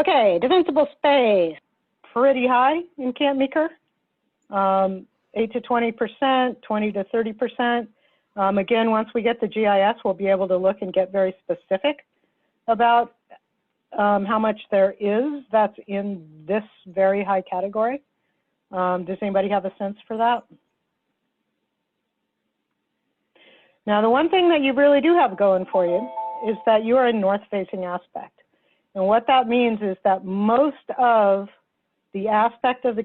Okay, defensible space, pretty high in Camp Meeker, 8 to 20%, 20 to 30%. Again, once we get the GIS, we'll be able to look and get very specific about how much there is that's in this very high category. Does anybody have a sense for that? Now, the one thing that you really do have going for you is that you are a north-facing aspect. And what that means is that most of the aspect of the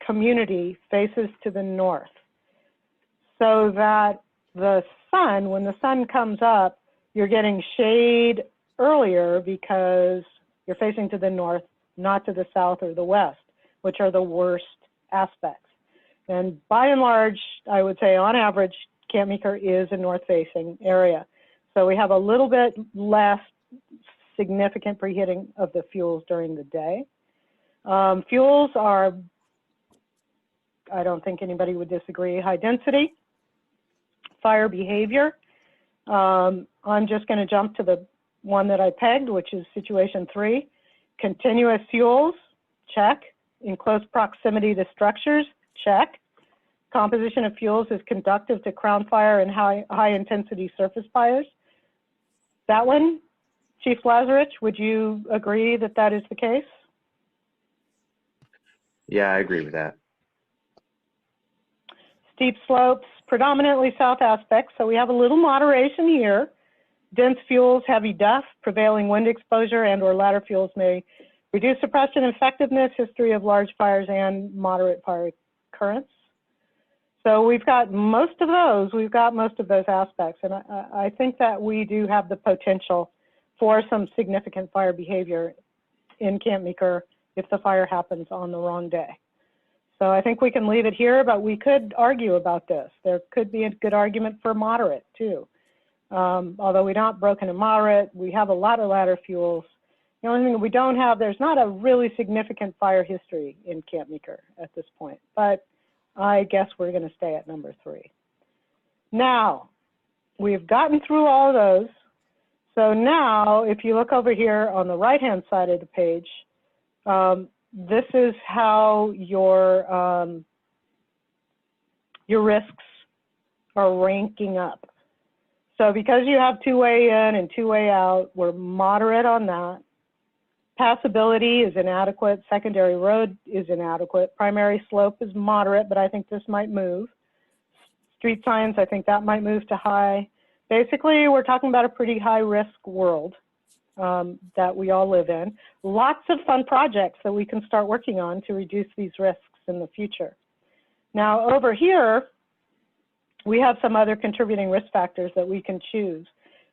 community faces to the north, so that the sun, when the sun comes up, you're getting shade earlier because you're facing to the north, not to the south or the west, which are the worst aspects. And by and large, I would say on average, Camp Meeker is a north-facing area. So we have a little bit less significant preheating of the fuels during the day. Fuels are, I don't think anybody would disagree, high density. Fire behavior, I'm just going to jump to the one that I pegged, which is situation 3. Continuous fuels, check. In close proximity to structures, check. Composition of fuels is conductive to crown fire and high intensity surface fires. That one, Chief Lazarich, would you agree that that is the case? Yeah, I agree with that. Steep slopes, predominantly south aspects, so we have a little moderation here. Dense fuels, heavy dust, prevailing wind exposure and or ladder fuels may reduce suppression effectiveness, history of large fires and moderate fire currents. So we've got most of those. We've got most of those aspects, and I think that we do have the potential for some significant fire behavior in Camp Meeker if the fire happens on the wrong day. So I think we can leave it here, but we could argue about this. There could be a good argument for moderate too. Although we're not broken to moderate, we have a lot of ladder fuels. The only thing we don't have, there's not a really significant fire history in Camp Meeker at this point, but I guess we're going to stay at number 3. Now, we've gotten through all of those. So now, if you look over here on the right-hand side of the page, this is how your risks are ranking up. So because you have two-way in and two-way out, we're moderate on that. Passability is inadequate. Secondary road is inadequate. Primary slope is moderate, but I think this might move. Street signs, I think that might move to high. Basically, we're talking about a pretty high-risk world that we all live in. Lots of fun projects that we can start working on to reduce these risks in the future. Now, over here, we have some other contributing risk factors that we can choose.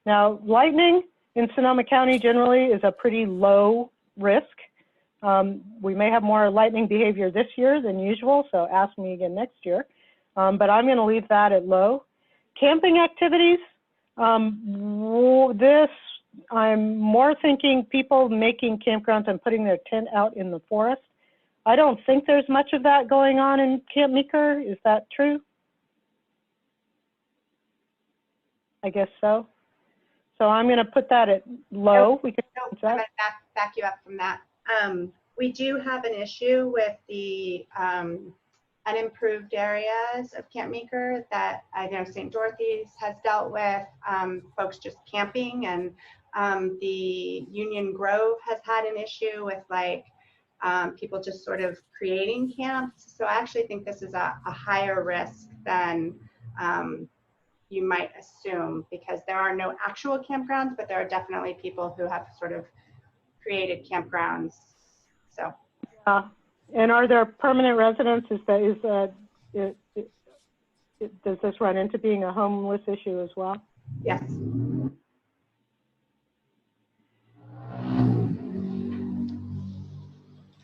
Now, lightning in Sonoma County generally is a pretty low risk. We may have more lightning behavior this year than usual, so ask me again next year. But I'm going to leave that at low. Camping activities, I'm more thinking people making campgrounds and putting their tent out in the forest. I don't think there's much of that going on in Camp Meeker. Is that true? I guess so. So I'm going to put that at low. I'm going to back you up from that. We do have an issue with the unimproved areas of Camp Meeker that I know St. Dorothy's has dealt with, folks just camping, and the Union Grove has had an issue with people just sort of creating camps. So I actually think this is a higher risk than you might assume, because there are no actual campgrounds, but there are definitely people who have sort of created campgrounds. So. And are there permanent residents? Does this run into being a homeless issue as well? Yes.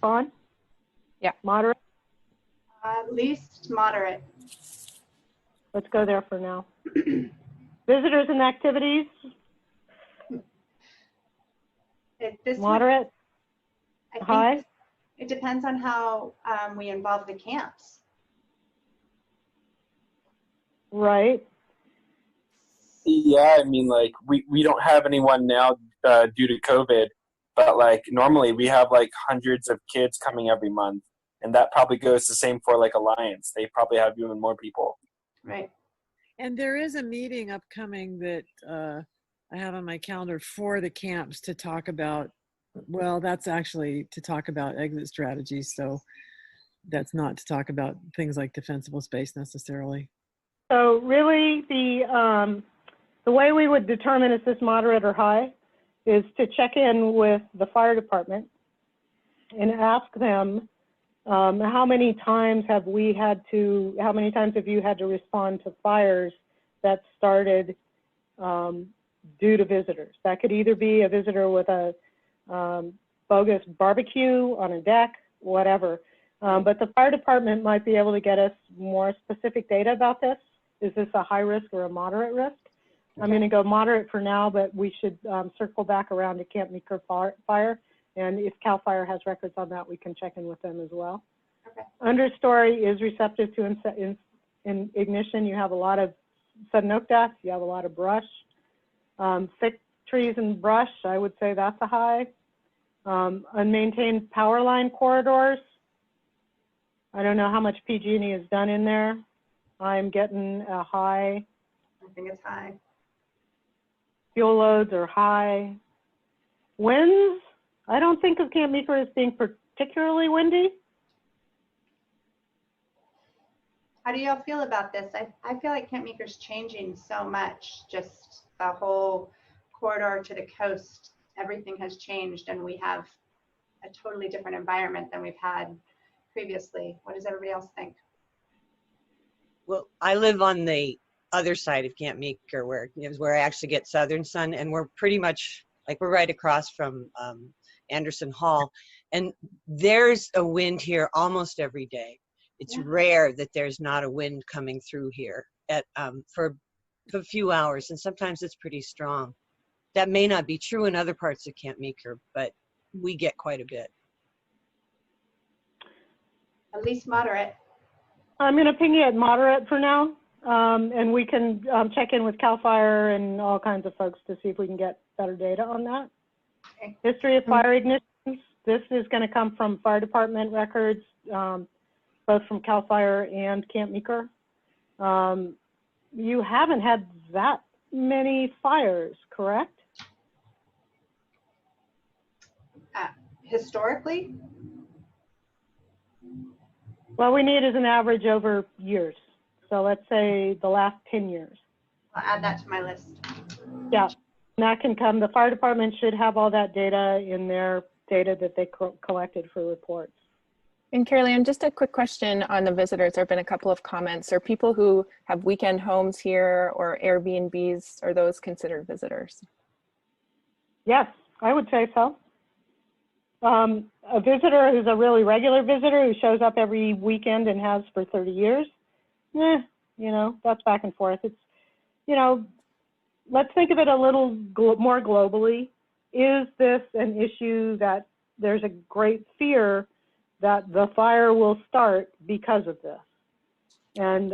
On? Yeah. Moderate? Least moderate. Let's go there for now. Visitors and activities? Moderate? High? It depends on how we involve the camps. Right. Yeah, I mean, like we don't have anyone now due to COVID But like normally we have like hundreds of kids coming every month, and that probably goes the same for like Alliance. They probably have even more people. Right. And there is a meeting upcoming that I have on my calendar for the camps to talk about, well, that's actually to talk about exit strategies. So that's not to talk about things like defensible space necessarily. So really the way we would determine is this moderate or high is to check in with the fire department and ask them, how many times have you had to respond to fires that started due to visitors? That could either be a visitor with a bogus barbecue on a deck, whatever. But the fire department might be able to get us more specific data about this. Is this a high risk or a moderate risk? Okay. I'm going to go moderate for now, but we should circle back around to Camp Meeker fire. And if CAL FIRE has records on that, we can check in with them as well. Okay. Understory is receptive to in ignition. You have a lot of sudden oak deaths. You have a lot of brush. Thick trees and brush, I would say that's a high. Unmaintained power line corridors. I don't know how much PG&E is done in there. I'm getting a high. I think it's high. Fuel loads are high. Winds, I don't think of Camp Meeker as being particularly windy. How do y'all feel about this? I feel like Camp Meeker's changing so much, just the whole corridor to the coast, everything has changed and we have a totally different environment than we've had previously. What does everybody else think? Well, I live on the other side of Camp Meeker where I actually get southern sun, and we're pretty much like we're right across from Anderson Hall, and there's a wind here almost every day. It's rare that there's not a wind coming through here for a few hours, and sometimes it's pretty strong. That may not be true in other parts of Camp Meeker, but we get quite a bit. At least moderate. I'm going to ping you at moderate for now, and we can check in with CAL FIRE and all kinds of folks to see if we can get better data on that. Okay. History of fire ignitions. This is going to come from fire department records, both from CAL FIRE and Camp Meeker. You haven't had that many fires, correct? Historically? Well, we need is an average over years. So let's say the last 10 years. I'll add that to my list. Yeah, and that can come. The fire department should have all that data in their data that they collected for reports. And Caerleon, just a quick question on the visitors. There have been a couple of comments. Are people who have weekend homes here or Airbnbs, are those considered visitors? Yes, I would say so. A visitor who's a really regular visitor who shows up every weekend and has for 30 years, you know, that's back and forth. It's, you know, let's think of it a little more globally. Is this an issue that there's a great fear that the fire will start because of this? And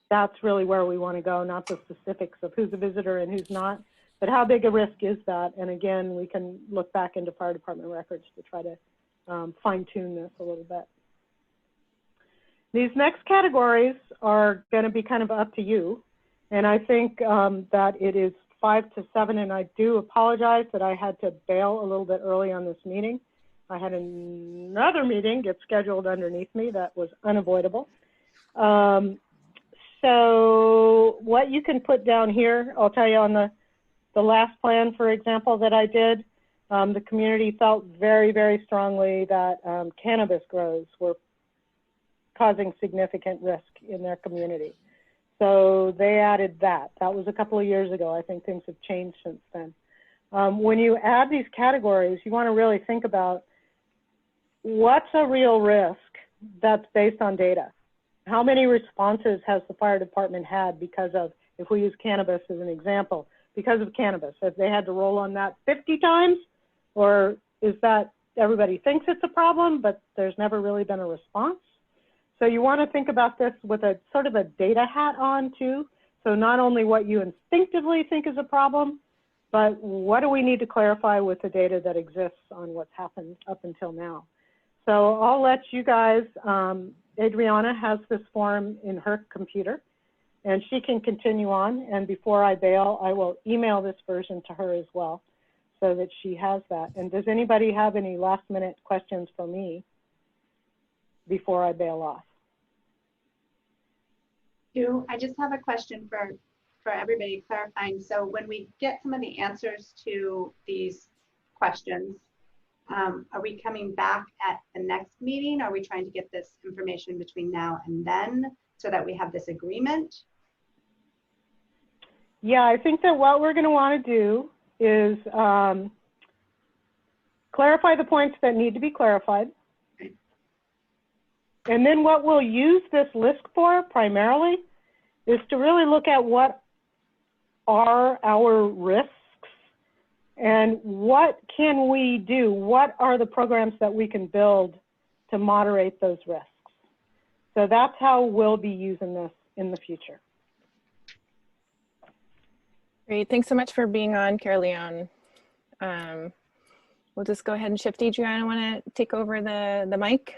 that's really where we want to go, not the specifics of who's a visitor and who's not, but how big a risk is that? And again, we can look back into fire department records to try to fine tune this a little bit. These next categories are going to be kind of up to you. And I think that it is 5 to 7, and I do apologize that I had to bail a little bit early on this meeting. I had another meeting get scheduled underneath me that was unavoidable. So what you can put down here, I'll tell you on the last plan, for example, that I did, the community felt very, very strongly that cannabis grows were causing significant risk in their community. So they added that. That was a couple of years ago. I think things have changed since then. When you add these categories, you want to really think about what's a real risk that's based on data. How many responses has the fire department had because of, if we use cannabis as an example, because of cannabis? Have they had to roll on that 50 times? Or is that everybody thinks it's a problem, but there's never really been a response? So you want to think about this with a sort of a data hat on too. So not only what you instinctively think is a problem, but what do we need to clarify with the data that exists on what's happened up until now? So I'll let you guys, Adriana has this form in her computer, and she can continue on. And before I bail, I will email this version to her as well, so that she has that. And does anybody have any last minute questions for me before I bail off? I just have a question for everybody clarifying. So when we get some of the answers to these questions, are we coming back at the next meeting? Are we trying to get this information between now and then so that we have this agreement? Yeah, I think that what we're going to want to do is clarify the points that need to be clarified. And then what we'll use this list for primarily is to really look at what are our risks and what can we do? What are the programs that we can build to moderate those risks? So that's how we'll be using this in the future. Great, thanks so much for being on, Caerleon. We'll just go ahead and shift. Adriana, want to take over the mic?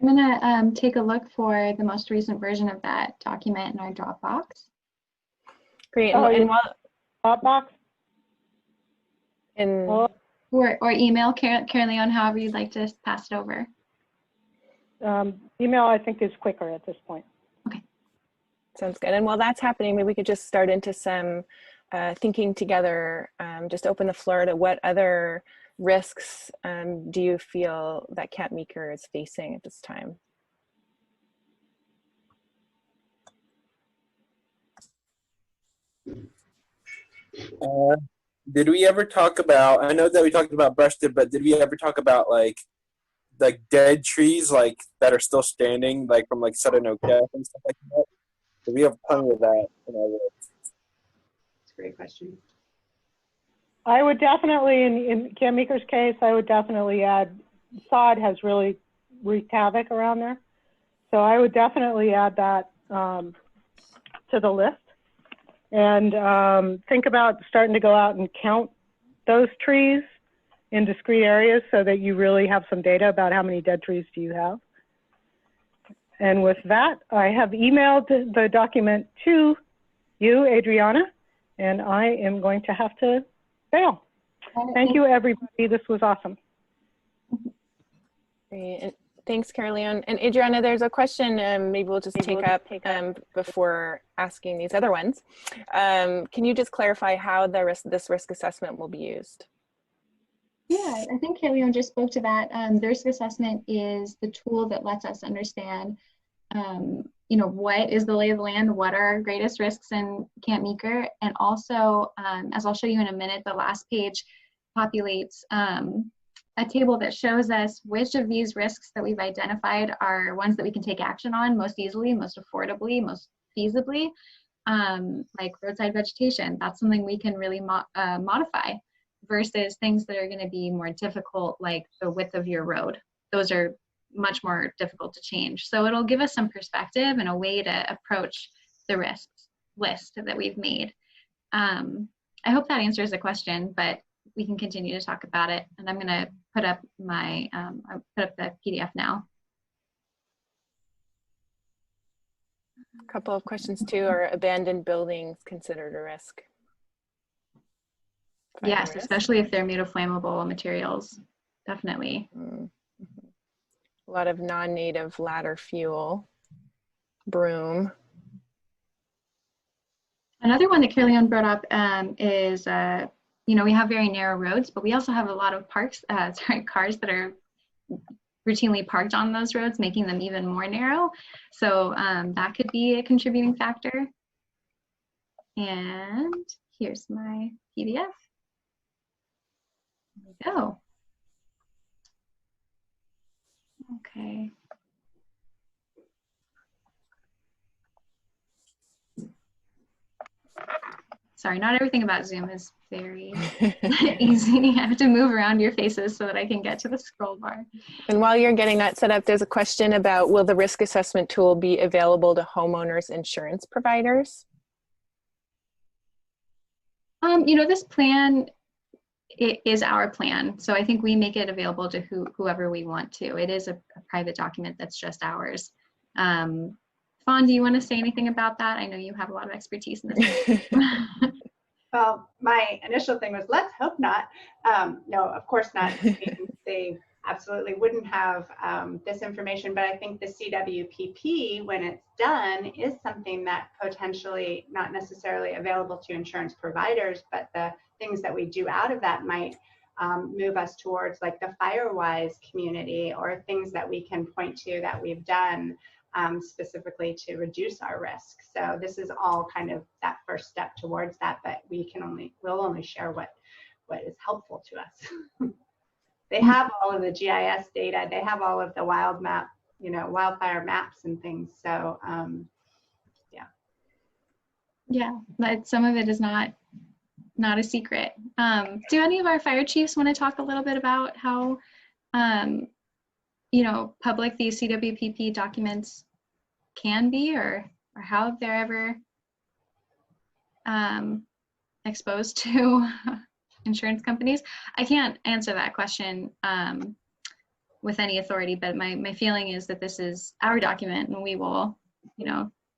I'm gonna take a look for the most recent version of that document in our Dropbox. Great, and while Dropbox? Or email, Caerleon, however you'd like to pass it over. Email, I think, is quicker at this point. Okay. Sounds good. And while that's happening, maybe we could just start into some thinking together, just open the floor to what other risks do you feel that Camp Meeker is facing at this time? Did we ever talk about, I know that we talked about brush tip, but did we ever talk about like dead trees like that are still standing, like from like sudden oak death and stuff like that? So we have plenty of that in our woods. That's a great question. I would definitely, in Camp Meeker's case, I would definitely add, sod has really wreaked havoc around there. So I would definitely add that to the list. And think about starting to go out and count those trees in discrete areas so that you really have some data about how many dead trees do you have. And with that, I have emailed the document to you, Adriana, and I am going to have to bail. Thank you, everybody. This was awesome. Great. Thanks, Caerleon. And Adriana, there's a question maybe we'll just take up before asking these other ones. Can you just clarify how this risk assessment will be used? Yeah, I think Caerleon just spoke to that. The risk assessment is the tool that lets us understand, you know, what is the lay of the land, what are our greatest risks in Camp Meeker, and also, as I'll show you in a minute, the last page populates a table that shows us which of these risks that we've identified are ones that we can take action on most easily, most affordably, most feasibly, like roadside vegetation. That's something we can really modify, versus things that are going to be more difficult, like the width of your road. Those are much more difficult to change. So it'll give us some perspective and a way to approach the risks list that we've made. I hope that answers the question, but we can continue to talk about it. And I'm going to put up my, I'll put up the PDF now. A couple of questions too. Are abandoned buildings considered a risk? Yes, especially if they're made of flammable materials, definitely. Mm-hmm. A lot of non-native ladder fuel, broom. Another one that Caerleon brought up is, you know, we have very narrow roads, but we also have a lot of cars that are routinely parked on those roads, making them even more narrow. So that could be a contributing factor. And here's my PDF. There we go. Okay. Sorry, not everything about Zoom is very easy. I have to move around your faces so that I can get to the scroll bar. And while you're getting that set up, there's a question about, will the risk assessment tool be available to homeowners insurance providers? This plan is our plan. So I think we make it available to whoever we want to. It is a private document that's just ours. Fawn, do you want to say anything about that? I know you have a lot of expertise in this. Well, my initial thing was, let's hope not. No, of course not. They absolutely wouldn't have this information, but I think the CWPP, when it's done, is something that potentially not necessarily available to insurance providers, but the things that we do out of that might move us towards like the FireWise community, or things that we can point to that we've done specifically to reduce our risk. So this is all kind of that first step towards that, but we'll only share what is helpful to us. They have all of the GIS data. They have all of the wildfire maps and things. So yeah. Yeah, but some of it is not a secret. Do any of our fire chiefs want to talk a little bit about how public these CWPP documents can be, or how they're ever exposed to insurance companies? I can't answer that question with any authority, but my feeling is that this is our document, and we will,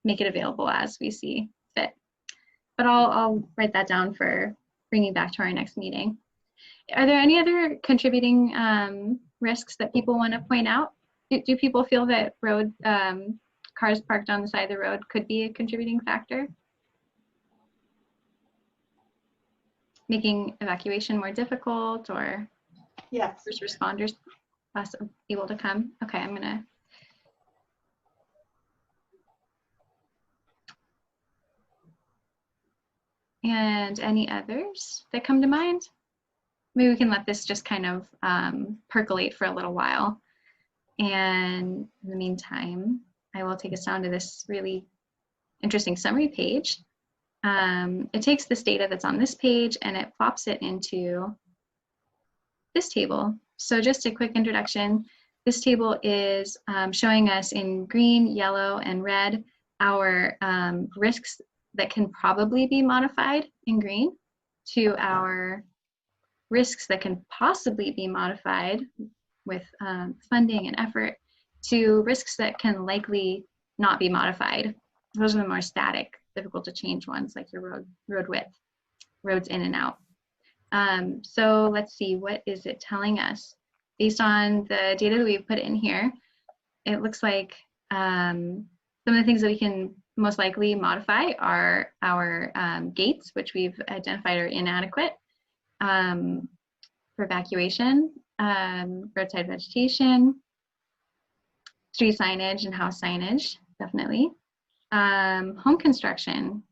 make it available as we see fit. But I'll write that down for bringing back to our next meeting. Are there any other contributing risks that people want to point out? Do people feel that road cars parked on the side of the road could be a contributing factor? Making evacuation more difficult, or yes, first responders less able to come? Okay, I'm gonna. And any others that come to mind? Maybe we can let this just kind of percolate for a little while. And in the meantime, I will take us down to this really interesting summary page. It takes this data that's on this page and it plops it into this table. So just a quick introduction. This table is showing us in green, yellow, and red our risks that can probably be modified in green, to our risks that can possibly be modified with funding and effort, to risks that can likely not be modified. Those are the more static, difficult to change ones, like your road width, roads in and out. So let's see, what is it telling us? Based on the data that we've put in here, it looks like some of the things that we can most likely modify are our gates, which we've identified are inadequate for evacuation, roadside vegetation, street signage and house signage, definitely. Home construction,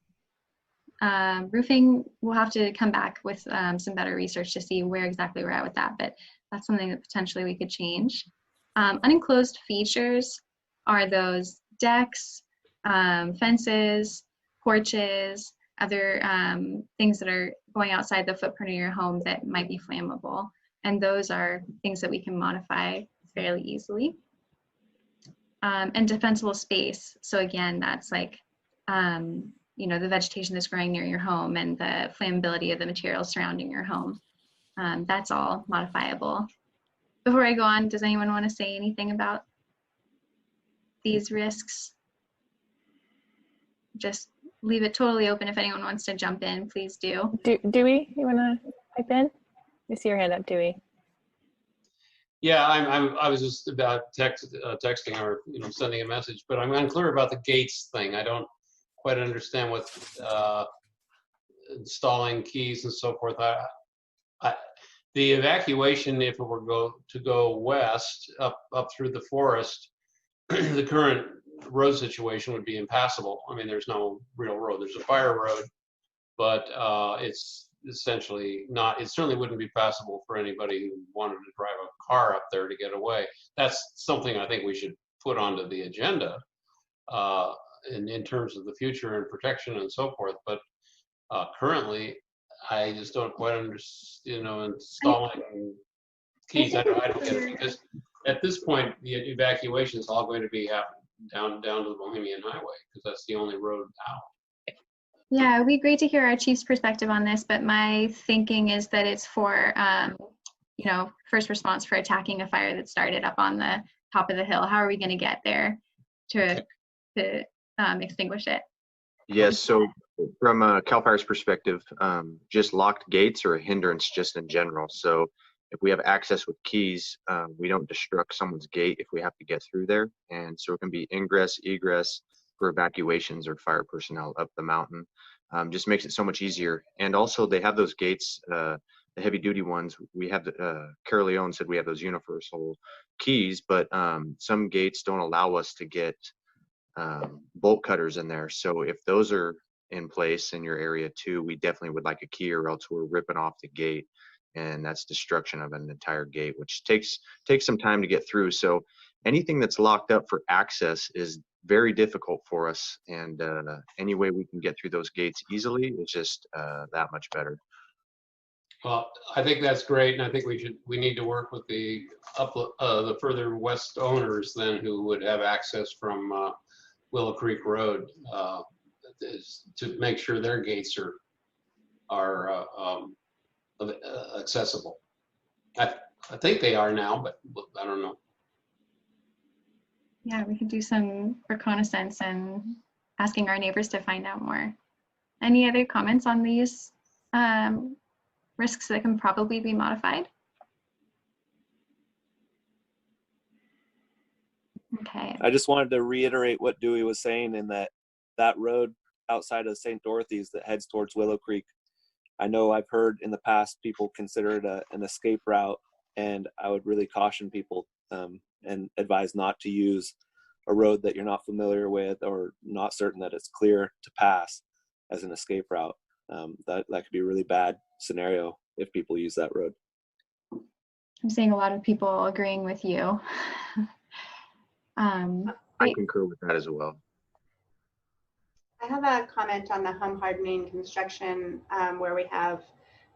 roofing, we'll have to come back with some better research to see where exactly we're at with that, but that's something that potentially we could change. Unenclosed features are those decks, fences, porches, other things that are going outside the footprint of your home that might be flammable. And those are things that we can modify fairly easily. And defensible space. So again, that's like, the vegetation that's growing near your home and the flammability of the materials surrounding your home. That's all modifiable. Before I go on, does anyone want to say anything about these risks? Just leave it totally open. If anyone wants to jump in, please do. Dewey, you want to pipe in? I see your hand up, Dewey. Yeah, I was just about texting or sending a message, but I'm unclear about the gates thing. I don't quite understand what installing keys and so forth. The evacuation, if it were to go west up through the forest, the current road situation would be impassable. I mean, there's no real road. There's a fire road, but it's essentially not. It certainly wouldn't be passable for anybody who wanted to drive a car up there to get away. That's something I think we should put onto the agenda in terms of the future and protection and so forth. But currently, I just don't quite understand, installing keys. I don't get it, because at this point, the evacuation is all going to be happening down to the Bohemian Highway, because that's the only road out. Yeah, it would be great to hear our chief's perspective on this, but my thinking is that it's for, you know, first response for attacking a fire that started up on the top of the hill. How are we going to get there to extinguish it? Yes, so from CAL FIRE's perspective, just locked gates are a hindrance just in general. So if we have access with keys, we don't destruct someone's gate if we have to get through there. And so it can be ingress, egress for evacuations or fire personnel up the mountain. Just makes it so much easier. And also they have those gates, the heavy duty ones. We have, Caerleon said we have those universal keys, but some gates don't allow us to get bolt cutters in there. So if those are in place in your area too, we definitely would like a key, or else we're ripping off the gate, and that's destruction of an entire gate, which takes some time to get through. So anything that's locked up for access is very difficult for us, and any way we can get through those gates easily is just that much better. Well, I think that's great, and I think we need to work with the further west owners then, who would have access from Willow Creek Road, to make sure their gates are accessible. I think they are now, but I don't know. Yeah, we could do some reconnaissance and asking our neighbors to find out more. Any other comments on these risks that can probably be modified? Okay. I just wanted to reiterate what Dewey was saying, in that road outside of St. Dorothy's that heads towards Willow Creek. I know I've heard in the past people consider it an escape route, and I would really caution people and advise not to use a road that you're not familiar with or not certain that it's clear to pass as an escape route. That could be a really bad scenario if people use that road. I'm seeing a lot of people agreeing with you. I concur with that as well. I have a comment on the home hardening construction where we have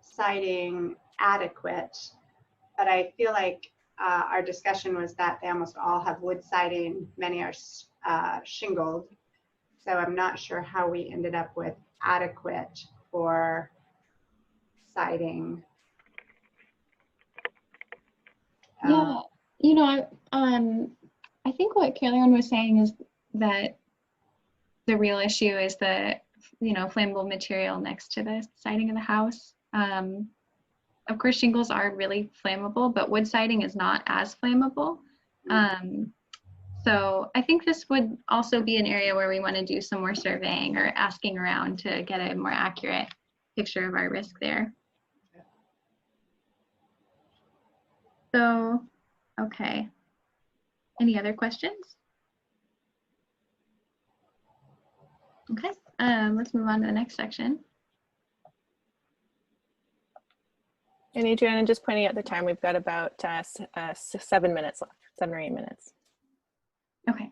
siding adequate, but I feel like our discussion was that they almost all have wood siding, many are shingled. So I'm not sure how we ended up with adequate for siding. Yeah, you know, I think what Caerleon was saying is that the real issue is the, flammable material next to the siding of the house. Of course, shingles are really flammable, but wood siding is not as flammable. So I think this would also be an area where we want to do some more surveying or asking around to get a more accurate picture of our risk there. So, okay. Any other questions? Okay, let's move on to the next section. And Adriana, just pointing out the time, we've got about 7 minutes left, 7 or 8 minutes. Okay,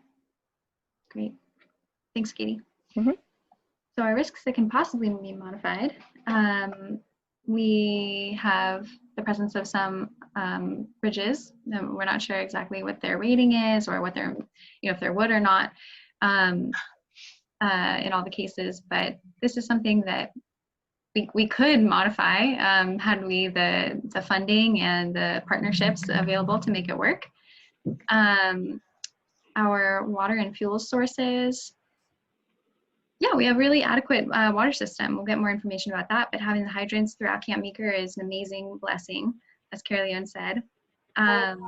great. Thanks, Katie. Mm-hmm. So our risks that can possibly be modified, we have the presence of some bridges. We're not sure exactly what their rating is or what their, if they're wood or not in all the cases, but this is something that we could modify had we the funding and the partnerships available to make it work. Our water and fuel sources, yeah, we have really adequate water system. We'll get more information about that, but having the hydrants throughout Camp Meeker is an amazing blessing, as Caerleon said. I have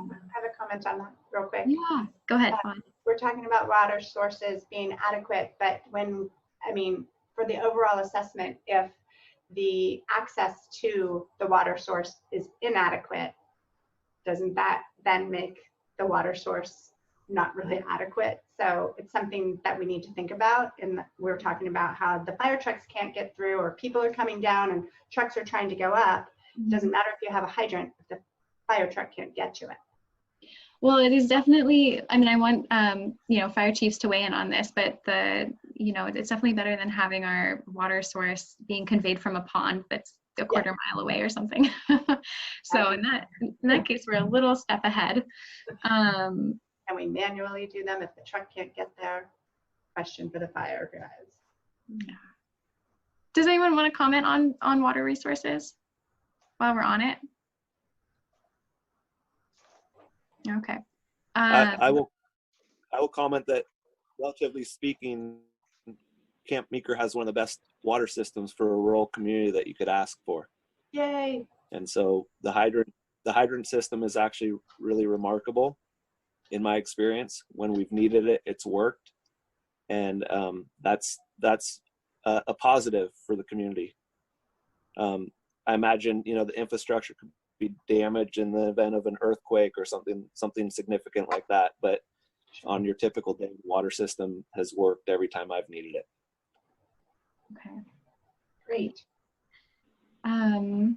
a comment on that real quick. Yeah, go ahead, Fawn. We're talking about water sources being adequate, but for the overall assessment, if the access to the water source is inadequate, doesn't that then make the water source not really adequate? So it's something that we need to think about. And we're talking about how the fire trucks can't get through, or people are coming down and trucks are trying to go up. It doesn't matter if you have a hydrant if the fire truck can't get to it. Well, it is definitely, I want, fire chiefs to weigh in on this, but it's definitely better than having our water source being conveyed from a pond that's a quarter mile away or something. So in that case, we're a little step ahead. Can we manually do them if the truck can't get there? Question for the fire guys. Does anyone want to comment on water resources while we're on it? Okay. I will comment that, relatively speaking, Camp Meeker has one of the best water systems for a rural community that you could ask for. Yay. And so the hydrant system is actually really remarkable in my experience. When we've needed it, it's worked. And that's a positive for the community. I imagine, the infrastructure could be damaged in the event of an earthquake or something significant like that. But on your typical day, the water system has worked every time I've needed it. Okay. Great. Then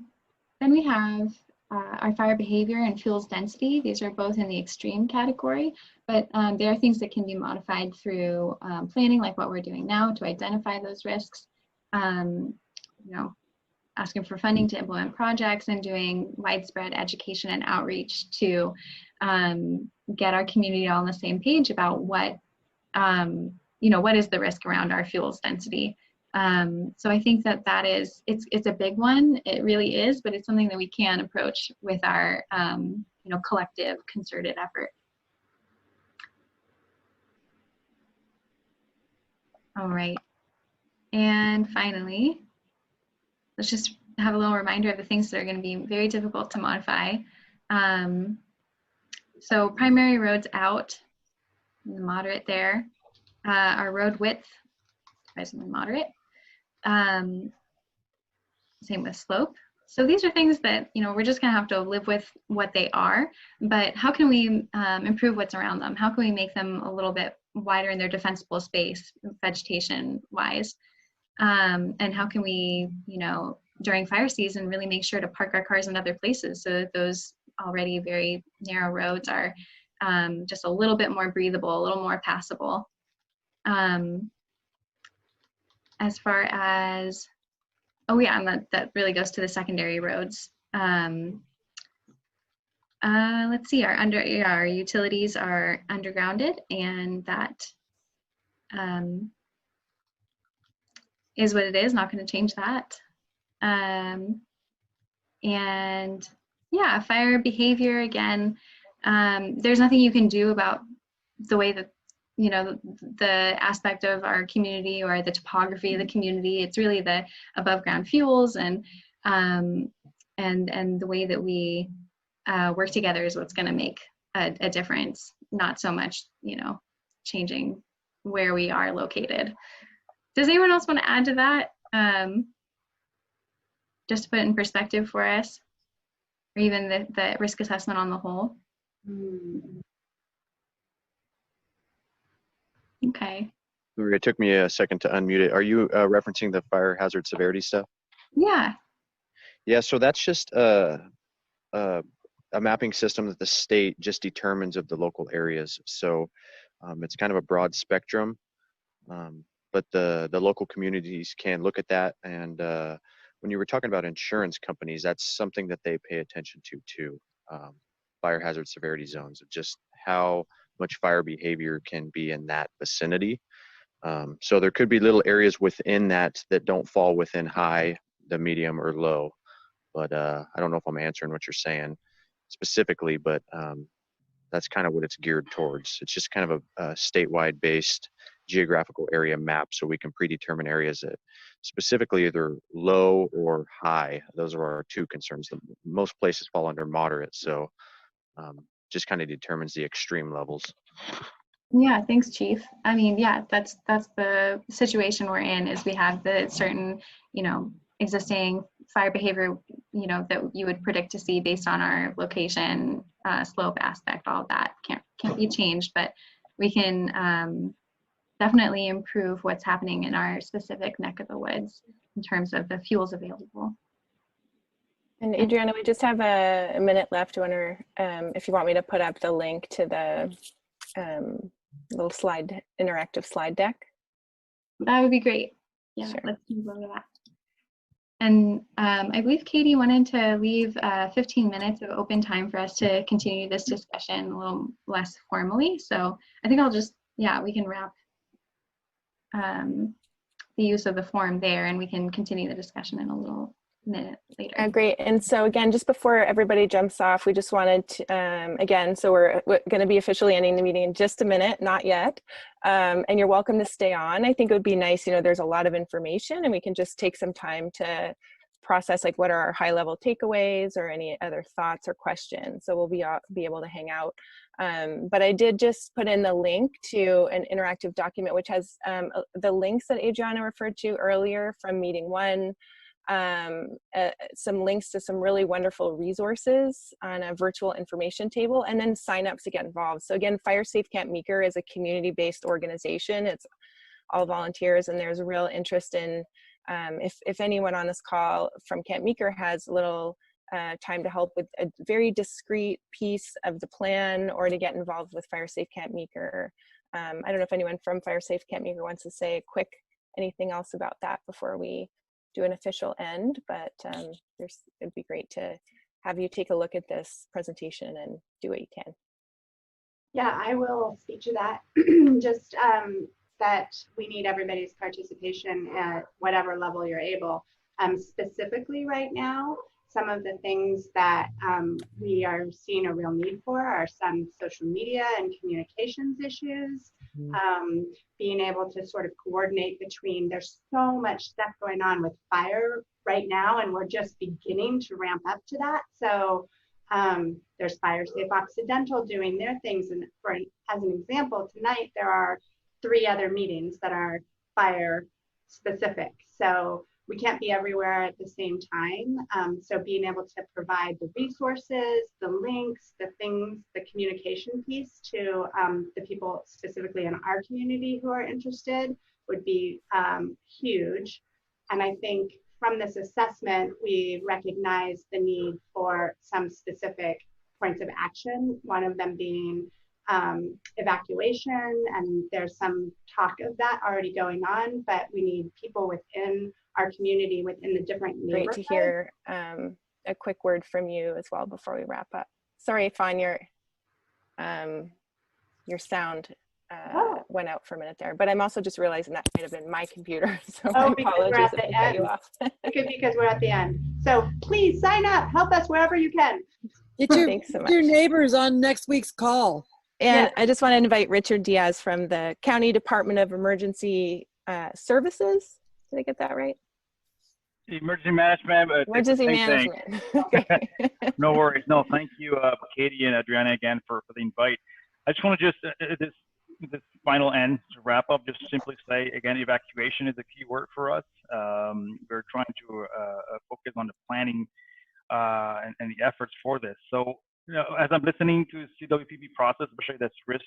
we have our fire behavior and fuels density. These are both in the extreme category, but there are things that can be modified through planning, like what we're doing now to identify those risks. Asking for funding to implement projects and doing widespread education and outreach to get our community all on the same page about what is the risk around our fuels density. So I think that is, it's a big one. It really is, but it's something that we can approach with our, collective concerted effort. All right. And finally, let's just have a little reminder of the things that are going to be very difficult to modify. So primary roads out, moderate there. Our road width, surprisingly moderate. Same with slope. So these are things that, we're just going to have to live with what they are, but how can we improve what's around them? How can we make them a little bit wider in their defensible space, vegetation wise? And how can we, during fire season, really make sure to park our cars in other places so that those already very narrow roads are just a little bit more breathable, a little more passable. As far as, and that really goes to the secondary roads. Let's see, our utilities are undergrounded, and that is what it is, not going to change that. And yeah, fire behavior, again, there's nothing you can do about the way that, the aspect of our community or the topography of the community. It's really the above ground fuels and the way that we work together is what's going to make a difference, not so much, changing where we are located. Does anyone else want to add to that? Just to put it in perspective for us, or even the risk assessment on the whole? Okay. It took me a second to unmute it. Are you referencing the fire hazard severity stuff? Yeah. Yeah, so that's just a mapping system that the state just determines of the local areas. So it's kind of a broad spectrum, but the local communities can look at that. And when you were talking about insurance companies, that's something that they pay attention to too. Fire hazard severity zones, of just how much fire behavior can be in that vicinity. So there could be little areas within that don't fall within high, the medium, or low. But I don't know if I'm answering what you're saying specifically, but that's kind of what it's geared towards. It's just kind of a statewide based geographical area map, so we can predetermine areas that specifically either low or high. Those are our two concerns. Most places fall under moderate, so just kind of determines the extreme levels. Yeah, thanks, Chief. I mean, yeah, that's the situation we're in, is we have the certain, existing fire behavior, that you would predict to see based on our location, slope aspect, all of that can't be changed, but we can definitely improve what's happening in our specific neck of the woods in terms of the fuels available. And Adriana, we just have a minute left. I wonder if you want me to put up the link to the little interactive slide deck. That would be great. Yeah, sure. Let's move over to that. And I believe Katy wanted to leave 15 minutes of open time for us to continue this discussion a little less formally. So I think I'll just, we can wrap the use of the form there, and we can continue the discussion in a little minute later. Great. And so again, just before everybody jumps off, we just wanted to, again, so we're going to be officially ending the meeting in just a minute, not yet. And you're welcome to stay on. I think it would be nice, you know, there's a lot of information and we can just take some time to process like what are our high level takeaways or any other thoughts or questions. So we'll be able to hang out. But I did just put in the link to an interactive document, which has the links that Adriana referred to earlier from meeting 1, some links to some really wonderful resources on a virtual information table, and then signups to get involved. So again, Fire Safe Camp Meeker is a community-based organization. It's all volunteers, and there's a real interest in, if anyone on this call from Camp Meeker has a little time to help with a very discrete piece of the plan or to get involved with Fire Safe Camp Meeker. I don't know if anyone from Fire Safe Camp Meeker wants to say anything else about that before we do an official end, but it'd be great to have you take a look at this presentation and do what you can. Yeah, I will speak to that. Just that we need everybody's participation at whatever level you're able. Specifically right now, some of the things that we are seeing a real need for are some social media and communications issues. Being able to sort of coordinate between, there's so much stuff going on with fire right now, and we're just beginning to ramp up to that. So there's Fire Safe Occidental doing their things. And as an example, tonight there are 3 other meetings that are fire specific. So we can't be everywhere at the same time. So being able to provide the resources, the links, the things, the communication piece to the people specifically in our community who are interested would be huge. And I think from this assessment, we recognize the need for some specific points of action, one of them being evacuation, and there's some talk of that already going on, but we need people within our community, within the different neighborhoods. Great to hear a quick word from you as well before we wrap up. Sorry, Fawn, your sound went out for a minute there, but I'm also just realizing that might have been my computer, so my apologies if I cut you off. It could be because we're at the end. So please sign up, help us wherever you can. Get your neighbors on next week's call. And I just want to invite Richard Diaz from the County Department of Emergency Services. Did I get that right? Emergency management. Emergency management. Okay. No worries. No, thank you, Katy and Adriana, again for the invite. I just want to this final end to wrap up, just simply say again, evacuation is a key word for us. We're trying to focus on the planning and the efforts for this. So, you know, as I'm listening to the CWPP process, especially this risk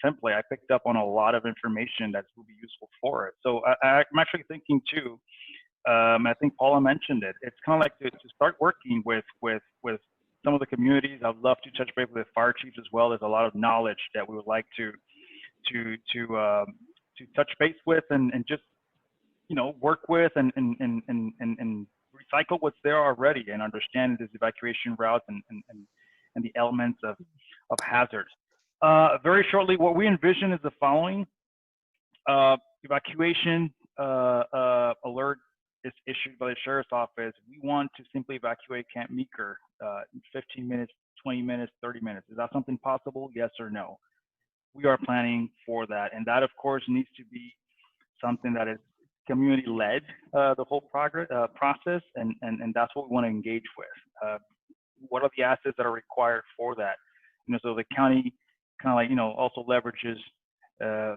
template, I picked up on a lot of information that will be useful for it. So I'm actually thinking too, I think Paula mentioned it. It's kind of like to start working with some of the communities. I'd love to touch base with fire chiefs as well. There's a lot of knowledge that we would like to touch base with and just, you know, work with and recycle what's there already and understand this evacuation routes and the elements of hazards. Very shortly, what we envision is the following. Evacuation alert is issued by the Sheriff's Office. We want to simply evacuate Camp Meeker in 15 minutes, 20 minutes, 30 minutes. Is that something possible? Yes or no? We are planning for that. And that, of course, needs to be something that is community-led, the whole process, and that's what we want to engage with. What are the assets that are required for that? You know, so the county kind of like, you know, also leverages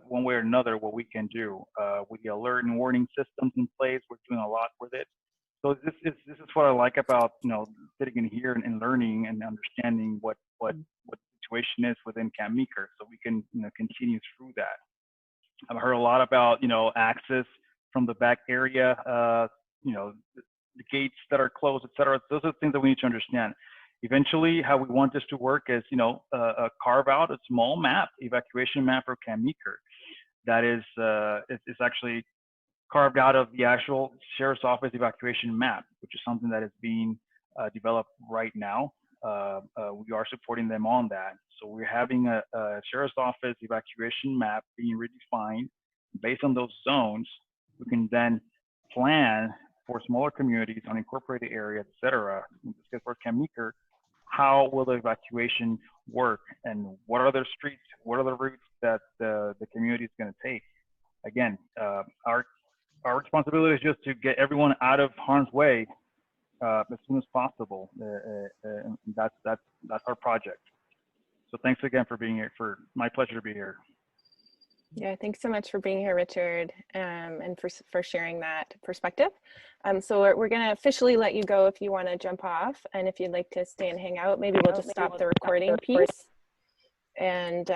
one way or another what we can do with the alert and warning systems in place. We're doing a lot with it. So this is what I like about, you know, sitting in here and learning and understanding what the situation is within Camp Meeker, so we can, you know, continue through that. I've heard a lot about, you know, access from the back area, you know, the gates that are closed, et cetera. Those are things that we need to understand. Eventually, how we want this to work is, you know, carve out a small map, evacuation map for Camp Meeker. That is, it's actually carved out of the actual Sheriff's Office evacuation map, which is something that is being developed right now. We are supporting them on that. So we're having a Sheriff's Office evacuation map being redefined based on those zones we can then plan for smaller communities, unincorporated areas, et cetera. In this case for Camp Meeker, how will the evacuation work, and what are the streets, what are the routes that the community is going to take? Again, our responsibility is just to get everyone out of harm's way as soon as possible. And that's our project. So thanks again for being here. My pleasure to be here. Yeah, thanks so much for being here, Richard, and for sharing that perspective. So we're going to officially let you go if you want to jump off, and if you'd like to stay and hang out, maybe we'll just stop the recording piece. And